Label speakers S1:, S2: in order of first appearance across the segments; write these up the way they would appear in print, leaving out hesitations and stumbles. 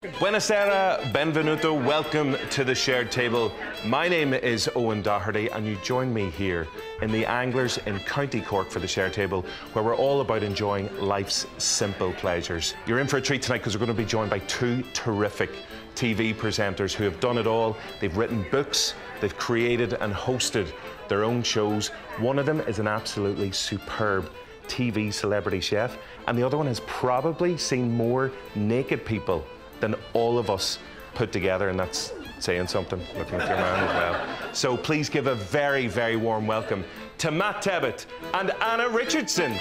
S1: Buonasera, benvenuto, welcome to the shared table. My name is Owen Doherty and you join me here in the Anglers in County Cork for the shared table, where we're all about enjoying life's simple pleasures. You're in for a treat tonight because we're going to be joined by two terrific TV presenters who have done it all. They've written books, they've created and hosted their own shows. One of them is an absolutely superb TV celebrity chef, and the other one has probably seen more naked people than all of us put together, and that's saying something, looking at your man as well. So please give a very, very warm welcome to Matt Tebbutt and Anna Richardson.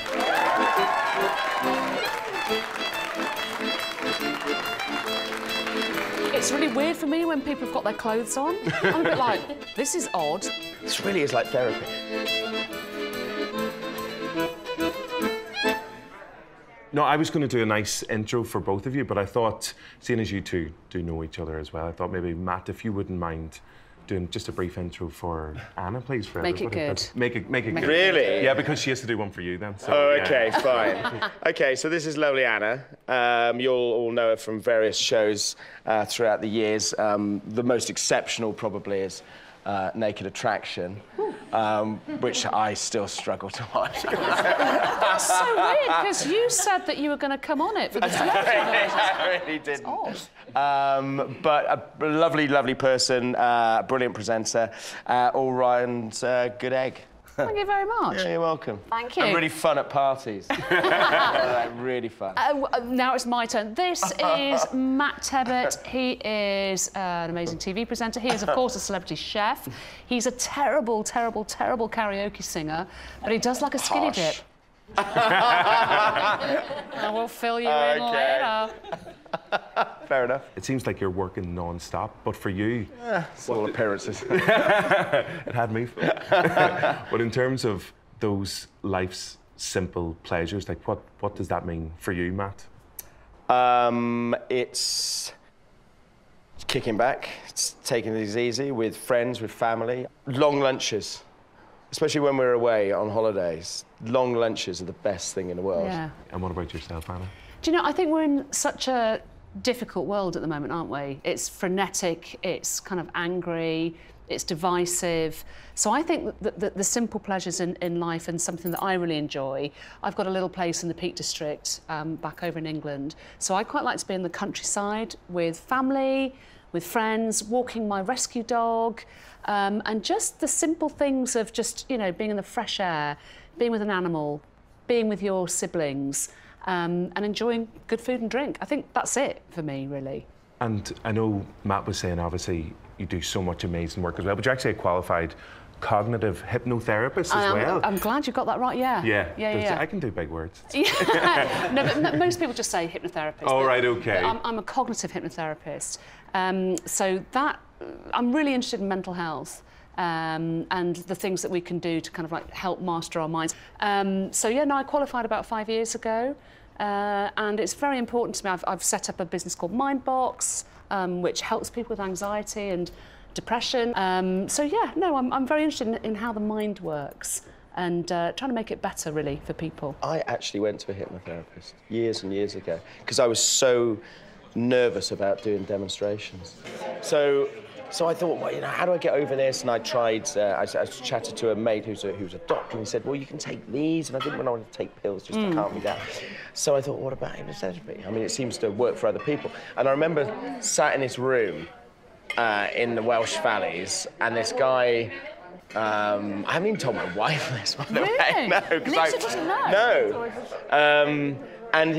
S2: It's really weird for me when people have got their clothes on. I'm a bit like, this is odd.
S3: This really is like therapy.
S1: No, I was going to do a nice intro for both of you, but I thought, seeing as you two do know each other as well, I thought maybe, Matt, if you wouldn't mind doing just a brief intro for Anna, please, for
S2: Make
S1: everybody.
S2: it good.
S1: Make it good.
S3: Really?
S1: Yeah, because she has to do one for you then. So,
S3: Oh,
S1: yeah.
S3: okay, fine. Okay, so this is lovely Anna. You'll all know her from various shows throughout the years. The most exceptional probably is Naked Attraction, which I still struggle to watch.
S2: That's so weird, because you said that you were going to come on it for the celebrity version.
S3: I really didn't.
S2: It's odd.
S3: But a lovely, lovely person, brilliant presenter, all round good egg.
S2: Thank you very much.
S3: Yeah, you're welcome.
S2: Thank you.
S3: And really fun at parties. Really fun.
S2: Now it's my turn. This is Matt Tebbutt. He is an amazing TV presenter. He is, of course, a celebrity chef. He's a terrible, terrible, terrible karaoke singer, but he does like a skinny dip. I will fill you in later.
S3: Fair enough.
S1: It seems like you're working non-stop, but for you...
S3: It's all appearances.
S1: It had me. But in terms of those life's simple pleasures, like what does that mean for you, Matt?
S3: It's kicking back. It's taking it easy with friends, with family. Long lunches, especially when we're away on holidays. Long lunches are the best thing in the world.
S2: Yeah.
S1: And what about yourself, Anna?
S2: Do you know, I think we're in such a difficult world at the moment, aren't we? It's frenetic, it's kind of angry, it's divisive. So I think that the simple pleasures in life, and something that I really enjoy, I've got a little place in the Peak District back over in England. So I quite like to be in the countryside with family, with friends, walking my rescue dog, and just the simple things of just, you know, being in the fresh air, being with an animal, being with your siblings, and enjoying good food and drink. I think that's it for me, really.
S1: And I know Matt was saying, obviously, you do so much amazing work as well, but you're actually a qualified cognitive hypnotherapist as well.
S2: I'm glad you got that right, yeah.
S1: Yeah. I can do big words.
S2: Yeah. No, but most people just say hypnotherapist.
S1: Oh, right, okay.
S2: I'm a cognitive hypnotherapist. So that, I'm really interested in mental health. And the things that we can do to kind of like help master our minds. So yeah, no, I qualified about 5 years ago, and it's very important to me. I've set up a business called Mindbox, which helps people with anxiety and depression. So yeah, no, I'm very interested in how the mind works and trying to make it better, really, for people.
S3: I actually went to a hypnotherapist years and years ago because I was so nervous about doing demonstrations. So I thought, well, you know, how do I get over this? And I tried, I chatted to a mate who's a doctor, and he said, well, you can take these. And I didn't want to take pills just to calm me down. So I thought, what about hypnotherapy? I mean, it seems to work for other people. And I remember sat in this room in the Welsh Valleys, and this guy, I haven't even told my wife this, by the way. No, because
S2: Lisa doesn't know.
S3: No. And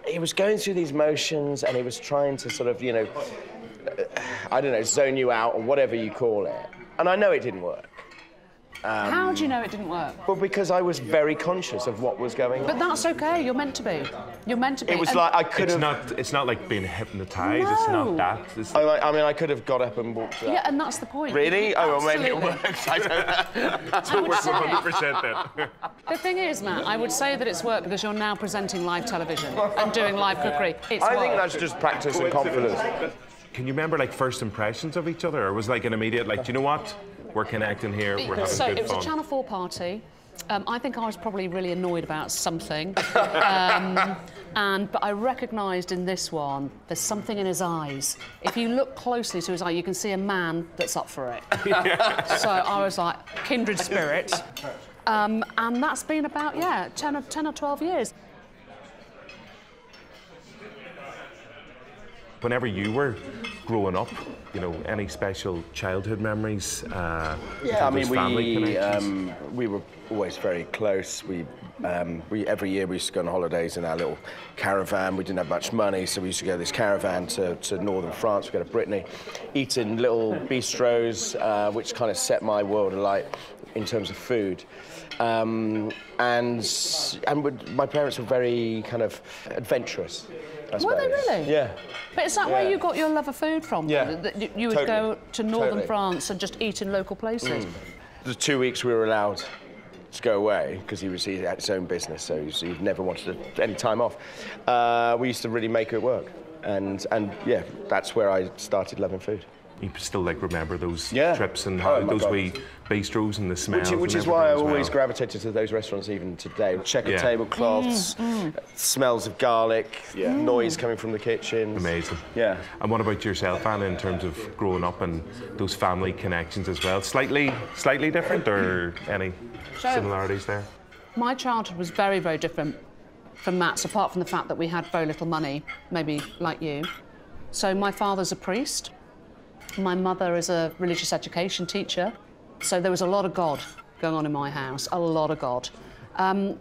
S3: he was going through these motions, and he was trying to sort of, you know, I don't know, zone you out or whatever you call it. And I know it didn't work.
S2: How do you know it didn't work?
S3: Well, because I was very conscious of what was going on.
S2: But that's okay, you're meant to be. You're meant to be.
S3: It was like I could have...
S1: It's not like being hypnotised,
S2: No.
S1: it's not that. It's
S3: I mean, I could have got up and walked out.
S2: Yeah, and that's the point.
S3: Really? Oh, well, maybe it
S2: Absolutely.
S3: works. I don't know.
S1: That's what works 100% then.
S2: The thing is, Matt, I would say that it's work because you're now presenting live television and doing live cookery. It's
S3: I
S2: work.
S3: think that's just practice and confidence.
S1: Can you remember, like, first impressions of each other? Or was it like an immediate, like, do you know what? We're connecting here, we're having
S2: So
S1: good
S2: it was
S1: fun.
S2: a Channel 4 party. I think I was probably really annoyed about something. But I recognised in this one, there's something in his eyes. If you look closely to his eye, you can see a man that's up for it. So I was like, kindred spirit. And that's been about, 10 or 12 years.
S1: Whenever you were growing up, you know, any special childhood memories?
S3: Yeah, I mean, we were always very close. We every year we used to go on holidays in our little caravan. We didn't have much money, so we used to go this caravan to northern France. We go to Brittany, eat in little bistros, which kind of set my world alight in terms of food. And my parents were very kind of adventurous, I suppose.
S2: Were they really?
S3: Yeah.
S2: But is that where you got your love of food from?
S3: Yeah.
S2: That you would go to northern France and just eat in local places?
S3: The 2 weeks we were allowed to go away, because he had his own business, so he never wanted any time off. We used to really make it work. And yeah, that's where I started loving food.
S1: You still remember those trips and those wee bistros and the smells.
S3: Which is why I always gravitated to those restaurants even today. Checkered tablecloths, smells of garlic, noise coming from the kitchens.
S1: Amazing.
S3: Yeah.
S1: And what about yourself, Anna, in terms of growing up and those family connections as well? Slightly different, or any similarities there?
S2: My childhood was very, very different from Matt's, apart from the fact that we had very little money, maybe like you. So my father's a priest. My mother is a religious education teacher, so there was a lot of God going on in my house, a lot of God.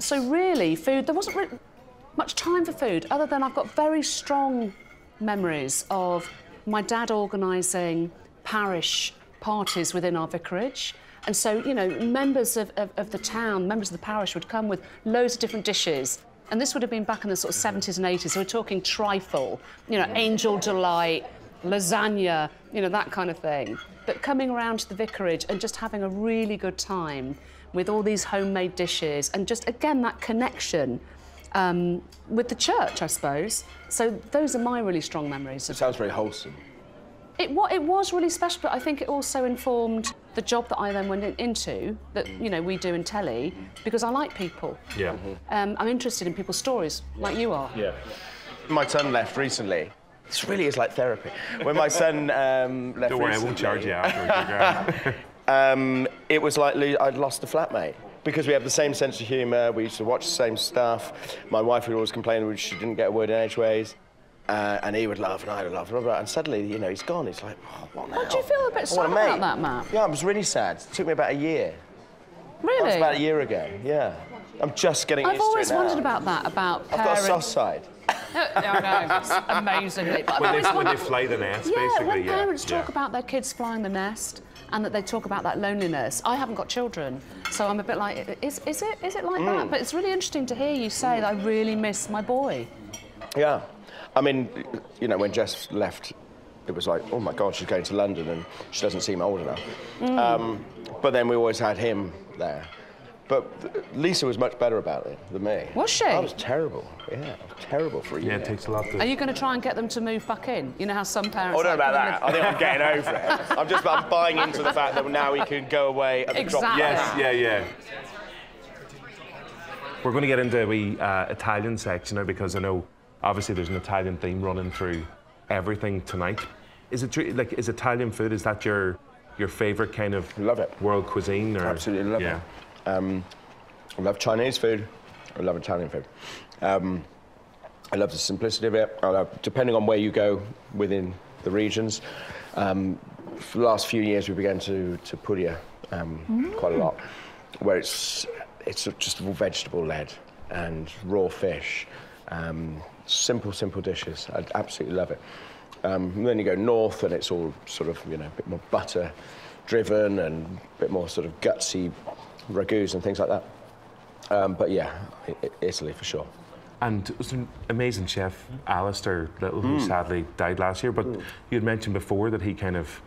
S2: So really, food, there wasn't really much time for food, other than I've got very strong memories of my dad organising parish parties within our vicarage. And so, you know, members of the town, members of the parish would come with loads of different dishes. And this would have been back in the sort of 70s and 80s, so we're talking trifle, you know, angel delight, lasagna, you know, that kind of thing. But coming around to the vicarage and just having a really good time with all these homemade dishes and just, again, that connection with the church, I suppose. So those are my really strong memories.
S3: It sounds very wholesome.
S2: It was really special, but I think it also informed the job that I then went into, that, you know, we do in telly, because I like people.
S1: Yeah.
S2: I'm interested in people's stories, like you are.
S3: Yeah. My son left recently. This really is like therapy. When my son left
S1: Don't worry, I won't charge you afterwards.
S3: It was like I'd lost a flatmate. Because we have the same sense of humour, we used to watch the same stuff. My wife would always complain that she didn't get a word in edgeways. And he would laugh and I would laugh. And suddenly, you know, he's gone. It's like, oh, what now?
S2: Do you feel a bit sad about that, Matt?
S3: Yeah, I was really sad. It took me about a year.
S2: Really?
S3: That was about a year ago, yeah. I'm just getting used to it now.
S2: I've always wondered about that, about
S3: parents. I've got a soft side.
S2: I know, it's amazingly. But
S1: when they fly the nest, basically,
S2: when parents talk about their kids flying the nest and that they talk about that loneliness. I haven't got children, so I'm a bit like, is it like that? But it's really interesting to hear you say that I really miss my boy.
S3: Yeah. I mean, you know, when Jess left, it was like, oh my God, she's going to London and she doesn't seem old enough. But then we always had him there. But Lisa was much better about it than me. Was
S2: she?
S3: I was terrible. Yeah, I was terrible for a year.
S1: Yeah, it takes a lot to...
S2: Are you going to try and get them to move back in? You know how some parents...
S3: Oh, don't know about that. I think I'm getting over it. I'm buying into the fact that now he can go away at the drop of...
S1: Yes, yeah. We're going to get into the Italian section now, because I know, obviously, there's an Italian theme running through everything tonight. Is it true, like, is Italian food, is that your favourite kind of...
S3: Love it.
S1: ...world cuisine? Or?
S3: Absolutely love it. I love Chinese food. I love Italian food. I love the simplicity of it. Depending on where you go within the regions. For the last few years, we began to Puglia quite a lot, where it's just all vegetable-led and raw fish. Simple dishes. I absolutely love it. And then you go north, and it's all sort of, you know, a bit more butter-driven and a bit more sort of gutsy ragouts and things like that. But yeah, Italy for sure.
S1: And it was an amazing chef, Alistair Little, who sadly died last year, but you had mentioned before that he kind of,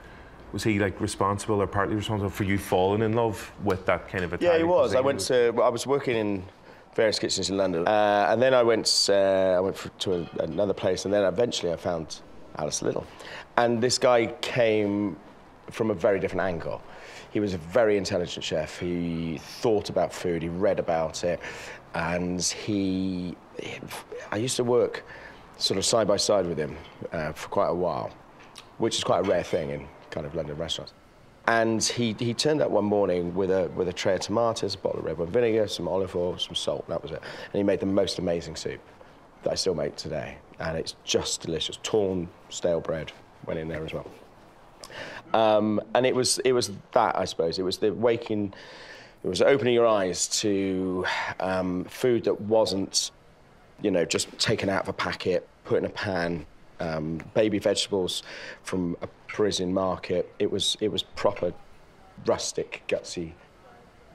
S1: was he like responsible or partly responsible for you falling in love with that kind of Italian
S3: Yeah, he was.
S1: cuisine?
S3: I was working in various kitchens in London, and then I went to another place, and then eventually I found Alistair Little. And this guy came from a very different angle. He was a very intelligent chef. He thought about food, he read about it, and I used to work sort of side by side with him for quite a while, which is quite a rare thing in kind of London restaurants. And he turned up one morning with a tray of tomatoes, a bottle of red wine vinegar, some olive oil, some salt, and that was it. And he made the most amazing soup that I still make today. And it's just delicious. Torn, stale bread went in there as well. And it was that, I suppose. It was the waking, it was opening your eyes to food that wasn't, you know, just taken out of a packet, put in a pan, baby vegetables from a Parisian market. It was proper, rustic, gutsy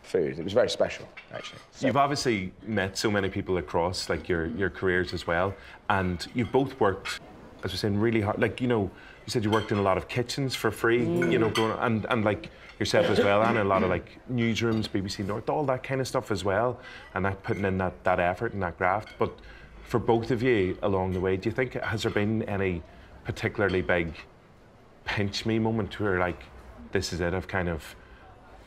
S3: food. It was very special, actually. So.
S1: You've obviously met so many people across, like, your careers as well, and you've both worked, as we're saying, really hard. Like, you know, you said you worked in a lot of kitchens for free, you know, and like yourself as well, and a lot of like newsrooms, BBC North, all that kind of stuff as well, and that putting in that effort and that graft. But for both of you along the way, do you think, has there been any particularly big pinch me moment where, like, this is it, I've kind of,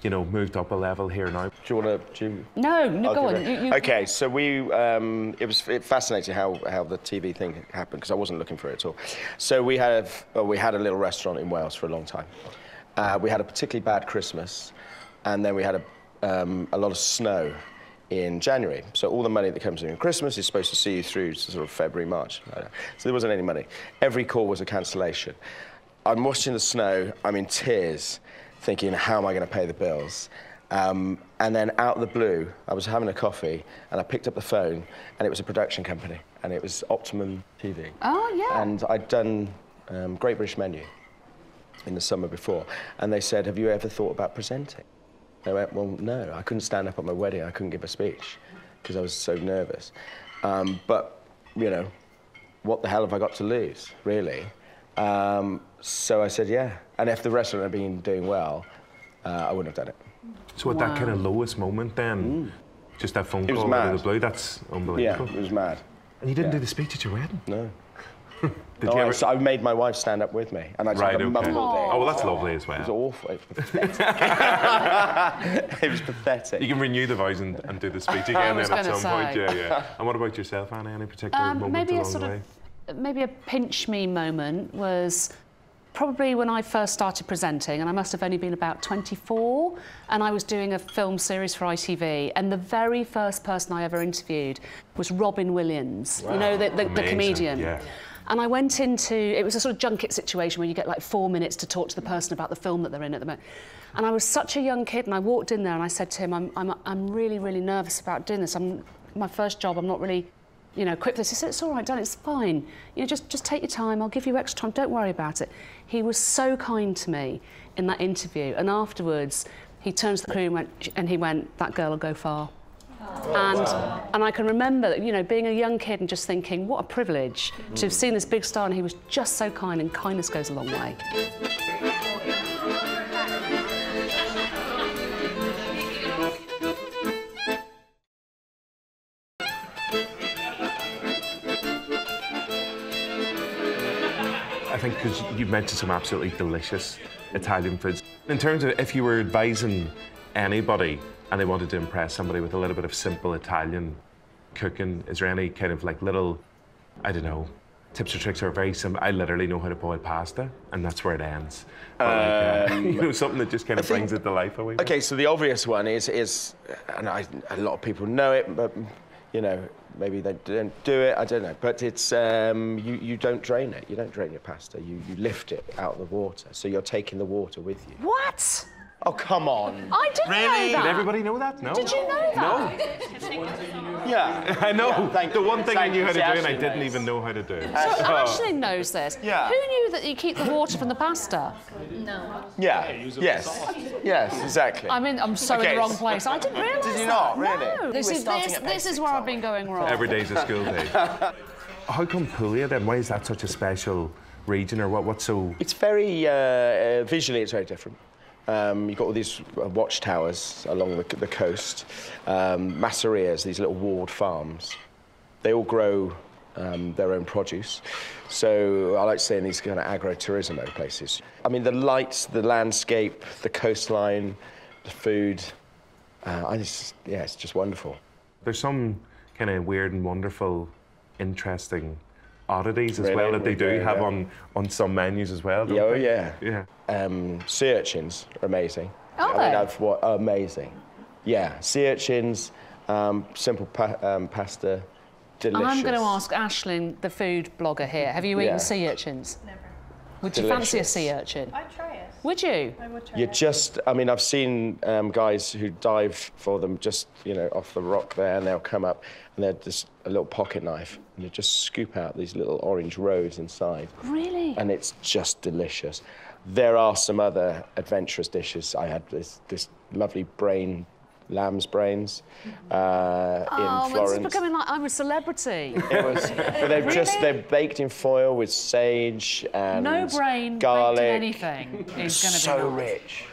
S1: you know, moved up a level here now?
S3: Do you want to?
S2: No, go on. You...
S3: Okay, so it was fascinating how the TV thing happened, because I wasn't looking for it at all. So we had a little restaurant in Wales for a long time. We had a particularly bad Christmas, and then we had a lot of snow in January. So all the money that comes in at Christmas is supposed to see you through to sort of February, March. So there wasn't any money. Every call was a cancellation. I'm watching the snow, I'm in tears, thinking, how am I going to pay the bills? And then out of the blue, I was having a coffee, and I picked up the phone, and it was a production company, and it was Optimum TV.
S2: Oh, yeah.
S3: And I'd done Great British Menu in the summer before, and they said, have you ever thought about presenting? I went, well, no, I couldn't stand up at my wedding, I couldn't give a speech, because I was so nervous. But, you know, what the hell have I got to lose, really? So I said, yeah. And if the restaurant had been doing well, I wouldn't have done it.
S1: So at that kind of lowest moment then, just that phone call out of the blue, that's unbelievable.
S3: Yeah, it was mad.
S1: And you didn't do the speech at your wedding?
S3: No.
S1: Did you ever...
S3: I made my wife stand up with me, and I just mumbled it.
S1: Oh, well, that's lovely as well.
S3: It was awful. It was pathetic. It was pathetic.
S1: You can renew the vows and do the speech again then at some point. Yeah. And what about yourself, Annie? Any particular moments along the way?
S2: Maybe a pinch me moment was probably when I first started presenting, and I must have only been about 24, and I was doing a film series for ITV, and the very first person I ever interviewed was Robin Williams, you know, the comedian.
S1: Yeah.
S2: And I went into, it was a sort of junket situation where you get like 4 minutes to talk to the person about the film that they're in at the moment. And I was such a young kid, and I walked in there and I said to him, I'm really, really nervous about doing this. My first job, I'm not really, you know, quick for this. He said, it's all right, darling, it's fine. You know, just take your time, I'll give you extra time, don't worry about it. He was so kind to me in that interview, and afterwards, he turned to the crew and he went, that girl will go far. And I can remember, you know, being a young kid and just thinking, what a privilege to have seen this big star, and he was just so kind, and kindness goes a long way.
S1: I think because you've mentioned some absolutely delicious Italian foods. In terms of if you were advising anybody and they wanted to impress somebody with a little bit of simple Italian cooking, is there any kind of like little, I don't know, tips or tricks? Are very simple. I literally know how to boil pasta, and that's where it ends. But like, you know, something that just kind of brings it to life away.
S3: Okay, so the obvious one is, and a lot of people know it, but you know, maybe they don't do it. I don't know, but it's you don't drain it. You don't drain your pasta. You lift it out of the water, so you're taking the water with you.
S2: What?
S3: Oh, come on.
S2: I didn't know that.
S1: Did everybody know that? No.
S2: Did you know that?
S3: No. Yeah.
S1: I know.
S3: Yeah,
S1: the one thing I knew how to do, and I
S3: knows.
S1: didn't even know how to do it.
S2: So Ashley knows this.
S3: Yeah.
S2: Who knew that you keep the water from the pasta?
S4: No.
S3: Yeah. Yes, exactly.
S2: I mean, I'm so in the wrong place. I didn't realise that.
S3: Did you not? Really?
S2: No. This is where I've been going wrong.
S1: Every day's a school day. How come Puglia then? Why is that such a special region, or what's so...
S3: It's very, visually it's very different. You've got all these watchtowers along the coast, masserias, these little walled farms. They all grow their own produce. So I like staying in these kind of agro-tourism places. I mean, the lights, the landscape, the coastline, the food, it's just wonderful.
S1: There's some kind of weird and wonderful, interesting oddities as well that they do have on some menus as well.
S3: Yeah,
S1: Yeah.
S3: Sea urchins are amazing.
S2: Are they?
S3: Amazing. Yeah, sea urchins, simple pasta, delicious.
S2: I'm going to ask Aisling, the food blogger here. Have you eaten sea urchins? Never. Would you fancy a sea urchin?
S4: I'd try it.
S2: Would you?
S4: I would try
S3: You
S4: it.
S3: just, I mean, I've seen guys who dive for them just, off the rock there, and they'll come up and they're just a little pocket knife, and you just scoop out these little orange rows inside.
S2: Really?
S3: And it's just delicious. There are some other adventurous dishes. I had this lovely lamb's brains in Florence.
S2: This is becoming like I'm a celebrity.
S3: It was, but they're baked in foil with sage and
S2: No brain
S3: garlic.
S2: baked in anything is going to be
S3: So
S2: nice.
S3: rich.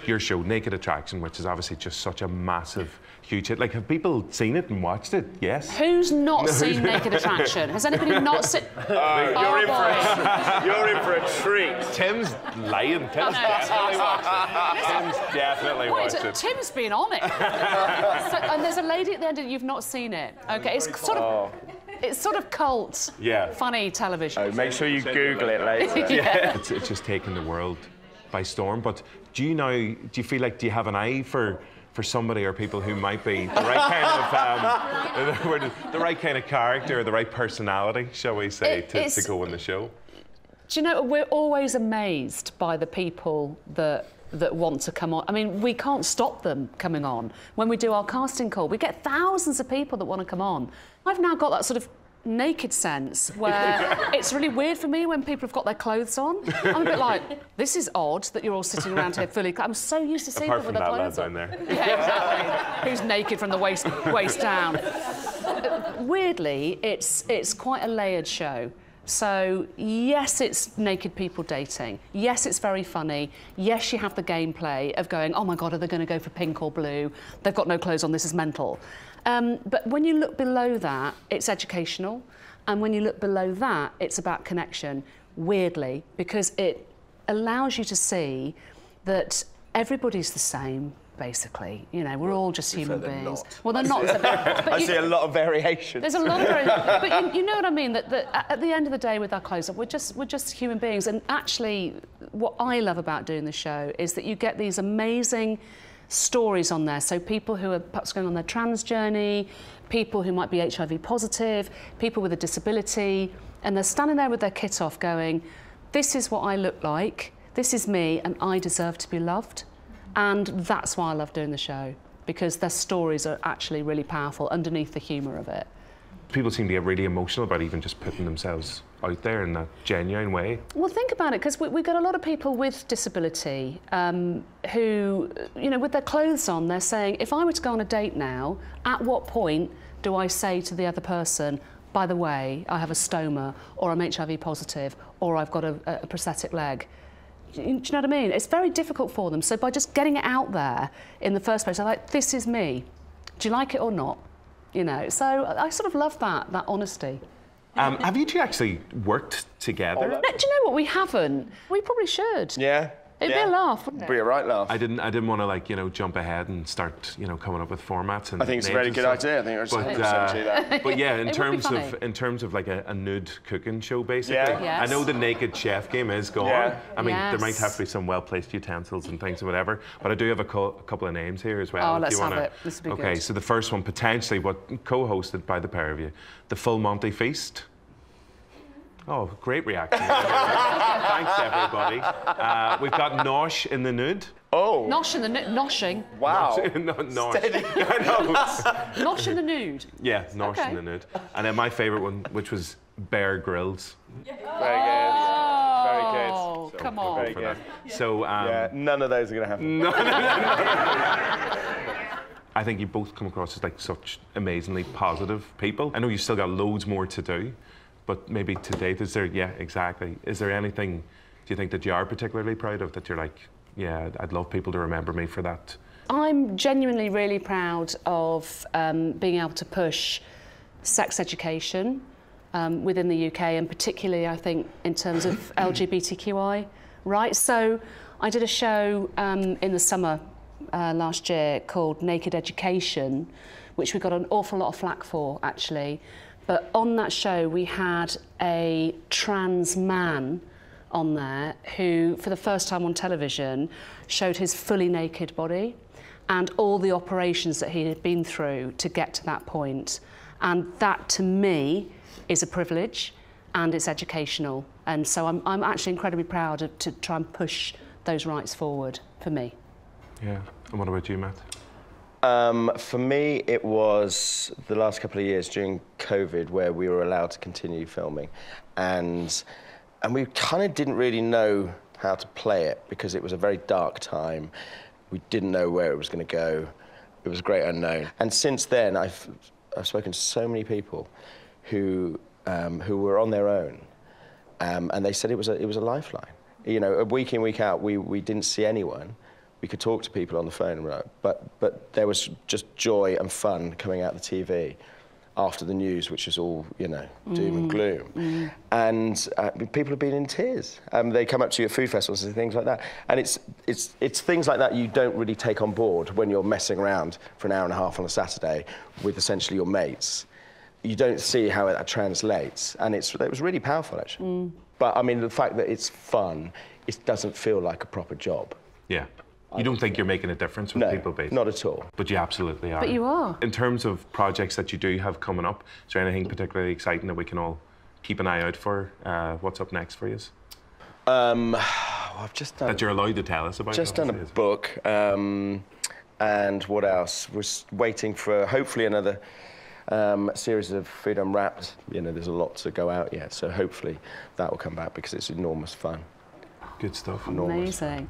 S1: Your show, Naked Attraction, which is obviously just such a massive, huge hit. Like, have people seen it and watched it? Yes?
S2: Who's not seen Naked Attraction? Has anybody not seen?
S3: You're in for a treat.
S1: Tim's lying. Tim's definitely watched it. Tim's definitely
S2: Wait,
S1: watched it.
S2: Tim's been on it. And there's a lady at the end and you've not seen it. Okay, it's sort of cult, funny television.
S3: Make sure you Google it later.
S1: It's just taken the world by storm. But do you feel like, do you have an eye for somebody or people who might be the right kind of character or the right personality, shall we say, to go on the show?
S2: Do you know, we're always amazed by the people that want to come on. I mean, we can't stop them coming on. When we do our casting call, we get thousands of people that want to come on. I've now got that sort of naked sense where it's really weird for me when people have got their clothes on. I'm a bit like, this is odd that you're all sitting around here fully. I'm so used to seeing people with their clothes on.
S1: Apart from that lad down
S2: there. Yeah, exactly. Who's naked from the waist down. Weirdly, it's quite a layered show. So, yes, it's naked people dating. Yes, it's very funny. Yes, you have the gameplay of going, oh my God, are they going to go for pink or blue? They've got no clothes on, this is mental. But when you look below that, it's educational. And when you look below that, it's about connection, weirdly, because it allows you to see that everybody's the same, basically. We're all just human beings.
S3: Not.
S2: Well, they're not.
S3: I see a lot of variation.
S2: There's a lot of variation. But you know what I mean? That at the end of the day, with our clothes on, we're just human beings. And actually, what I love about doing the show is that you get these amazing stories on there. So people who are perhaps going on their trans journey, people who might be HIV positive, people with a disability, and they're standing there with their kit off going, this is what I look like, this is me, and I deserve to be loved. And that's why I love doing the show, because their stories are actually really powerful underneath the humour of it.
S1: People seem to get really emotional about even just putting themselves out there in a genuine way.
S2: Well, think about it, because we've got a lot of people with disability who, with their clothes on, they're saying, if I were to go on a date now, at what point do I say to the other person, by the way, I have a stoma, or I'm HIV positive, or I've got a prosthetic leg? Do you know what I mean? It's very difficult for them. So by just getting it out there in the first place, they're like, this is me. Do you like it or not? So I sort of love that honesty.
S1: Have you two actually worked together?
S2: Do you know what? We haven't. We probably should.
S3: Yeah.
S2: It'd be a laugh, wouldn't it?
S3: Be a right laugh.
S1: I didn't want to jump ahead and start coming up with formats and
S3: I think it's a very good idea. I think it's that.
S1: But yeah, in
S2: It
S1: terms of like a nude cooking show, basically.
S3: Yeah.
S2: Yes.
S1: I know the naked chef game is gone.
S3: Yeah.
S1: I mean, there might
S2: Yes.
S1: have to be some well-placed utensils and things or whatever. But I do have a couple of names here as well.
S2: Oh,
S1: if
S2: let's
S1: you wanna...
S2: have it. This would be
S1: okay,
S2: good.
S1: so the first one potentially, co-hosted by the pair of you, the Full Monty Feast. Oh, great reaction. Thanks, everybody. We've got Nosh in the Nude.
S3: Oh.
S2: Nosh in the noshing.
S3: Wow.
S1: Nosh.
S3: Steady.
S2: Nosh in the nude.
S1: Yeah, Nosh
S2: Okay.
S1: in the Nude. And then my favourite one, which was Bear Grylls.
S3: Very good.
S2: Oh, come on.
S3: Very good.
S1: So,
S3: Yeah, none of those are going to happen.
S1: I think you both come across as like such amazingly positive people. I know you've still got loads more to do, but maybe to date, is there anything, do you think that you are particularly proud of, that you're like, yeah, I'd love people to remember me for that?
S2: I'm genuinely really proud of being able to push sex education within the UK, and particularly, I think, in terms of LGBTQI rights. So I did a show in the summer last year called Naked Education, which we got an awful lot of flack for, actually. But on that show, we had a trans man on there who, for the first time on television, showed his fully naked body and all the operations that he had been through to get to that point. And that, to me, is a privilege, and it's educational. And so I'm actually incredibly proud to try and push those rights forward for me.
S1: Yeah. And what about you, Matt?
S3: For me, it was the last couple of years during COVID where we were allowed to continue filming, and we kind of didn't really know how to play it because it was a very dark time. We didn't know where it was going to go. It was a great unknown. And since then, I've spoken to so many people who were on their own, and they said it was a lifeline. You know, week in, week out, we didn't see anyone. We could talk to people on the phone, but there was just joy and fun coming out the TV after the news, which is all, you know, doom and gloom. And people have been in tears. They come up to you at food festivals and things like that. And it's things like that you don't really take on board when you're messing around for an hour and a half on a Saturday with essentially your mates. You don't see how that translates. And it was really powerful, actually. But, I mean, the fact that it's fun, it doesn't feel like a proper job.
S1: Yeah. You don't think you're making a difference with people, basically?
S3: Not at all.
S1: But you absolutely are.
S2: But you are.
S1: In terms of projects that you do have coming up, is there anything particularly exciting that we can all keep an eye out for? What's up next for you?
S3: I've just done...
S1: That you're allowed to tell us about?
S3: Just done a book. And what else? We're waiting for, hopefully, another series of Food Unwrapped. You know, there's a lot to go out yet, so hopefully that will come back because it's enormous fun.
S1: Good stuff.
S2: Amazing.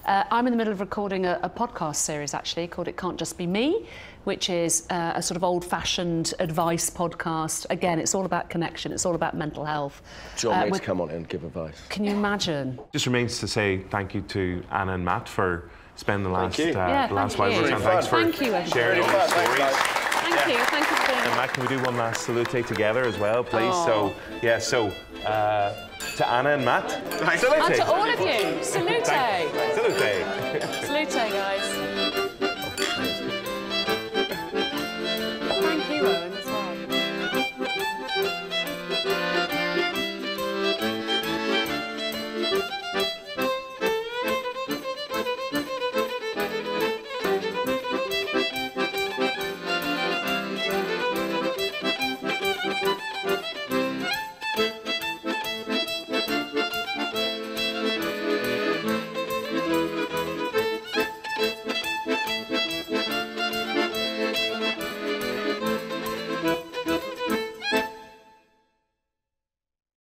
S2: I'm in the middle of recording a podcast series, actually, called It Can't Just Be Me, which is a sort of old-fashioned advice podcast. Again, it's all about connection. It's all about mental health.
S3: John may come on and give advice.
S2: Can you imagine?
S1: Just remains to say thank you to Anna and Matt for spending the last while with us. And thanks for sharing all the stories.
S2: Thank you. Thank you for being here.
S1: And Matt, can we do one last salute together as well, please? So, yeah, to Anna and Matt.
S2: And to all of you, salute.
S1: Salute.
S2: Salute, guys.